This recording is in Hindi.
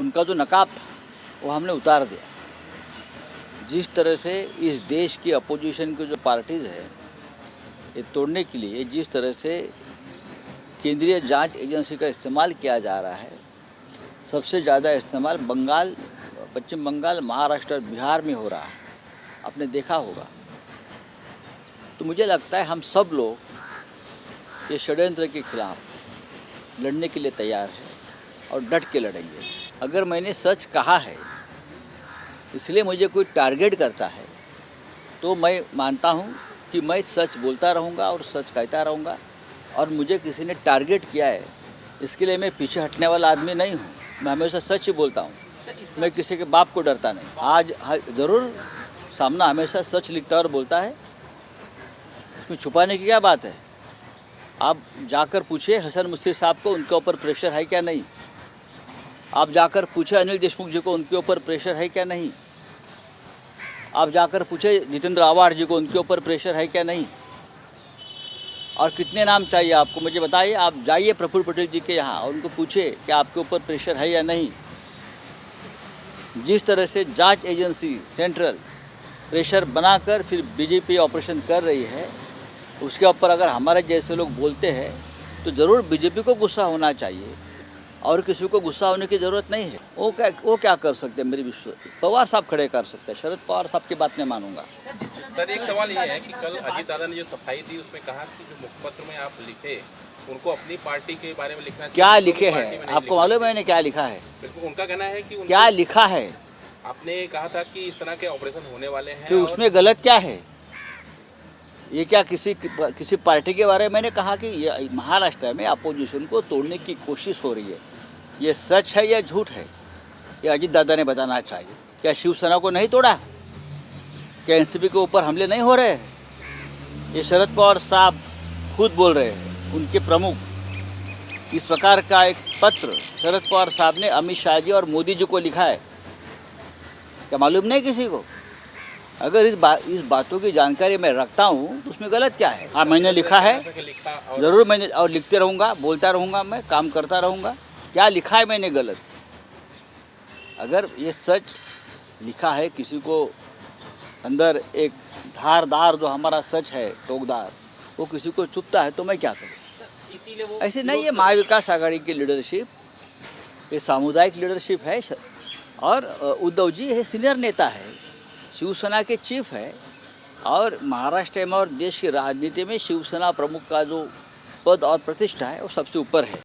उनका जो नकाब था वो हमने उतार दिया। जिस तरह से इस देश की अपोजिशन की जो पार्टीज़ है ये तोड़ने के लिए जिस तरह से केंद्रीय जांच एजेंसी का इस्तेमाल किया जा रहा है, सबसे ज़्यादा इस्तेमाल बंगाल, पश्चिम बंगाल, महाराष्ट्र और बिहार में हो रहा है, आपने देखा होगा। तो मुझे लगता है हम सब लोग ये षड्यंत्र के खिलाफ लड़ने के लिए तैयार हैं और डट के लड़ेंगे। अगर मैंने सच कहा है इसलिए मुझे कोई टारगेट करता है तो मैं मानता हूँ कि मैं सच बोलता रहूँगा और सच कहता रहूँगा, और मुझे किसी ने टारगेट किया है इसके लिए मैं पीछे हटने वाला आदमी नहीं हूँ। मैं हमेशा सच ही बोलता हूँ, मैं किसी के बाप को डरता नहीं। आज ज़रूर सामना हमेशा सच लिखता और बोलता है, उसमें छुपाने की क्या बात है। आप जाकर पूछिए हसन मुश्ती साहब को, उनके ऊपर प्रेशर है क्या नहीं। आप जाकर पूछे अनिल देशमुख जी को, उनके ऊपर प्रेशर है क्या नहीं। आप जाकर पूछे जितेंद्र आवाड़ जी को, उनके ऊपर प्रेशर है क्या नहीं। और कितने नाम चाहिए आपको, मुझे बताइए। आप जाइए प्रफुल्ल पटेल जी के यहाँ और उनको पूछिए कि आपके ऊपर प्रेशर है या नहीं। जिस तरह से जांच एजेंसी सेंट्रल प्रेशर बनाकर फिर बीजेपी ऑपरेशन कर रही है, उसके ऊपर अगर हमारे जैसे लोग बोलते हैं तो ज़रूर बीजेपी को गुस्सा होना चाहिए और किसी को गुस्सा होने की ज़रूरत नहीं है। वो क्या कर सकते हैं, मेरी विश्वास पवार साहब खड़े कर सकते हैं। शरद पवार साहब की बात मैं मानूंगा। सर एक सवाल ये है कि कल अजीत दादा ने जो सफाई दी उसमें कहा कि जो मुखपत्र में आप लिखे उनको अपनी पार्टी के बारे में लिखना चाहिए। क्या लिखे हैं आपको मालूम है मैंने क्या लिखा है? बिल्कुल उनका कहना है कि क्या लिखा है। आपने कहा था कि इस तरह के ऑपरेशन होने वाले हैं, तो उसमें गलत क्या है? ये क्या किसी पार्टी के बारे में मैंने कहा कि महाराष्ट्र में अपोजिशन को तोड़ने की कोशिश हो रही है। ये सच है या झूठ है, ये अजीत दादा ने बताना चाहिए। क्या शिवसेना को नहीं तोड़ा? क्या एनसीपी के ऊपर हमले नहीं हो रहे हैं? ये शरद पवार साहब खुद बोल रहे हैं, उनके प्रमुख। इस प्रकार का एक पत्र शरद पवार साहब ने अमित शाह जी और मोदी जी को लिखा है, क्या मालूम नहीं किसी को? अगर इस बातों की जानकारी मैं रखता हूँ तो उसमें गलत क्या है? हाँ, मैंने लिखा है, ज़रूर मैंने, और लिखते रहूँगा, बोलता रहूँगा, मैं काम करता रहूँगा। क्या लिखा है मैंने गलत? अगर ये सच लिखा है, किसी को अंदर एक धारदार जो हमारा सच है, टोकदार, वो किसी को चुभता है तो मैं क्या करूँ? ऐसे नहीं है। महाविकास आघाड़ी की लीडरशिप ये सामुदायिक लीडरशिप है, और उद्धव जी ये सीनियर नेता है, शिवसेना के चीफ है, और महाराष्ट्र में और देश की राजनीति में शिवसेना प्रमुख का जो पद और प्रतिष्ठा है वो सबसे ऊपर है।